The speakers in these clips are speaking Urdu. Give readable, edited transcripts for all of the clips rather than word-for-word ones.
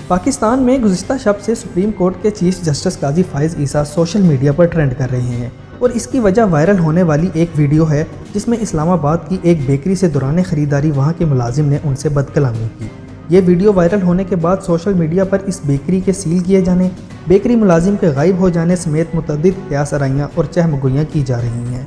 پاکستان میں گزشتہ شب سے سپریم کورٹ کے چیف جسٹس قاضی فائز عیسیٰ سوشل میڈیا پر ٹرینڈ کر رہے ہیں، اور اس کی وجہ وائرل ہونے والی ایک ویڈیو ہے جس میں اسلام آباد کی ایک بیکری سے دوران خریداری وہاں کے ملازم نے ان سے بد کلامی کی۔ یہ ویڈیو وائرل ہونے کے بعد سوشل میڈیا پر اس بیکری کے سیل کیے جانے، بیکری ملازم کے غائب ہو جانے سمیت متعدد قیاس آرائیاں اور چہمگوئیاں کی جا رہی ہیں۔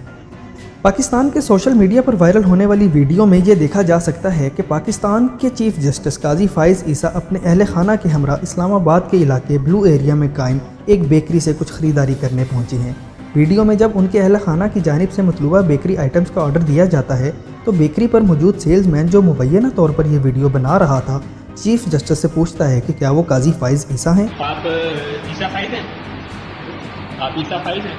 پاکستان کے سوشل میڈیا پر وائرل ہونے والی ویڈیو میں یہ دیکھا جا سکتا ہے کہ پاکستان کے چیف جسٹس قاضی فائز عیسیٰ اپنے اہل خانہ کے ہمراہ اسلام آباد کے علاقے بلو ایریا میں قائم ایک بیکری سے کچھ خریداری کرنے پہنچے ہیں۔ ویڈیو میں جب ان کے اہل خانہ کی جانب سے مطلوبہ بیکری آئٹمز کا آرڈر دیا جاتا ہے تو بیکری پر موجود سیلز مین جو مبینہ طور پر یہ ویڈیو بنا رہا تھا چیف جسٹس سے پوچھتا ہے کہ کیا وہ قاضی فائز عیسیٰ ہیں؟ آپ عیسیٰ فائز ہیں؟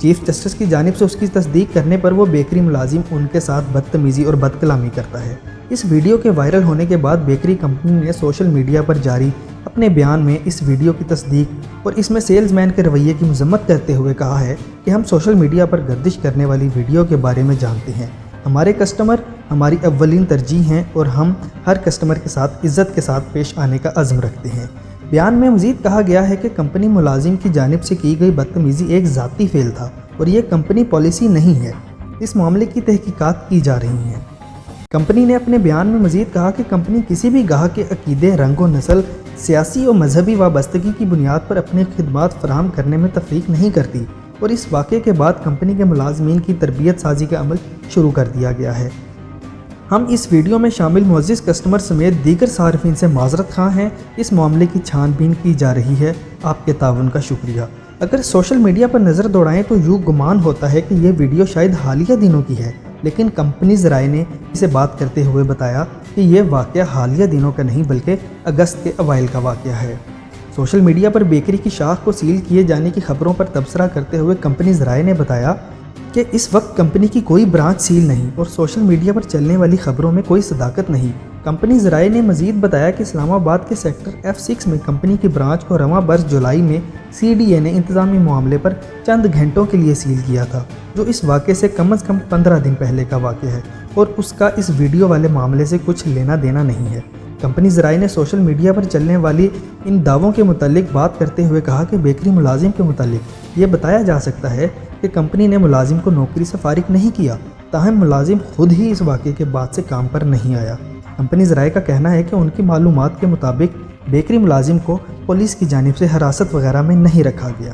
چیف جسٹس کی جانب سے اس کی تصدیق کرنے پر وہ بیکری ملازم ان کے ساتھ بدتمیزی اور بد کلامی کرتا ہے۔ اس ویڈیو کے وائرل ہونے کے بعد بیکری کمپنی نے سوشل میڈیا پر جاری اپنے بیان میں اس ویڈیو کی تصدیق اور اس میں سیلز مین کے رویے کی مذمت کرتے ہوئے کہا ہے کہ ہم سوشل میڈیا پر گردش کرنے والی ویڈیو کے بارے میں جانتے ہیں، ہمارے کسٹمر ہماری اولین ترجیح ہیں اور ہم ہر کسٹمر کے ساتھ عزت کے ساتھ پیش آنے کا عزم رکھتے ہیں۔ بیان میں مزید کہا گیا ہے کہ کمپنی ملازم کی جانب سے کی گئی بدتمیزی ایک ذاتی فعل تھا اور یہ کمپنی پالیسی نہیں ہے، اس معاملے کی تحقیقات کی جا رہی ہیں۔ کمپنی نے اپنے بیان میں مزید کہا کہ کمپنی کسی بھی گاہک کے عقیدے، رنگ و نسل، سیاسی اور مذہبی وابستگی کی بنیاد پر اپنی خدمات فراہم کرنے میں تفریق نہیں کرتی، اور اس واقعے کے بعد کمپنی کے ملازمین کی تربیت سازی کا عمل شروع کر دیا گیا ہے۔ ہم اس ویڈیو میں شامل معزز کسٹمر سمیت دیگر صارفین سے معذرت خواہ ہیں، اس معاملے کی چھان بین کی جا رہی ہے، آپ کے تعاون کا شکریہ۔ اگر سوشل میڈیا پر نظر دوڑائیں تو یوں گمان ہوتا ہے کہ یہ ویڈیو شاید حالیہ دنوں کی ہے، لیکن کمپنی ذرائع نے اسے بات کرتے ہوئے بتایا کہ یہ واقعہ حالیہ دنوں کا نہیں بلکہ اگست کے اوائل کا واقعہ ہے۔ سوشل میڈیا پر بیکری کی شاخ کو سیل کیے جانے کی خبروں پر تبصرہ کرتے ہوئے کمپنی ذرائع نے بتایا کہ اس وقت کمپنی کی کوئی برانچ سیل نہیں اور سوشل میڈیا پر چلنے والی خبروں میں کوئی صداقت نہیں۔ کمپنی ذرائع نے مزید بتایا کہ اسلام آباد کے سیکٹر F6 میں کمپنی کی برانچ کو رواں برس جولائی میں CDA نے انتظامی معاملے پر چند گھنٹوں کے لیے سیل کیا تھا، جو اس واقعے سے کم از کم 15 دن پہلے کا واقعہ ہے اور اس کا اس ویڈیو والے معاملے سے کچھ لینا دینا نہیں ہے۔ کمپنی ذرائع نے سوشل میڈیا پر چلنے والی ان دعووں کے متعلق بات کرتے ہوئے کہا کہ بیکری ملازم کے متعلق یہ بتایا جا سکتا ہے کہ کمپنی نے ملازم کو نوکری سے فارغ نہیں کیا، تاہم ملازم خود ہی اس واقعے کے بعد سے کام پر نہیں آیا۔ کمپنی ذرائع کا کہنا ہے کہ ان کی معلومات کے مطابق بیکری ملازم کو پولیس کی جانب سے حراست وغیرہ میں نہیں رکھا گیا۔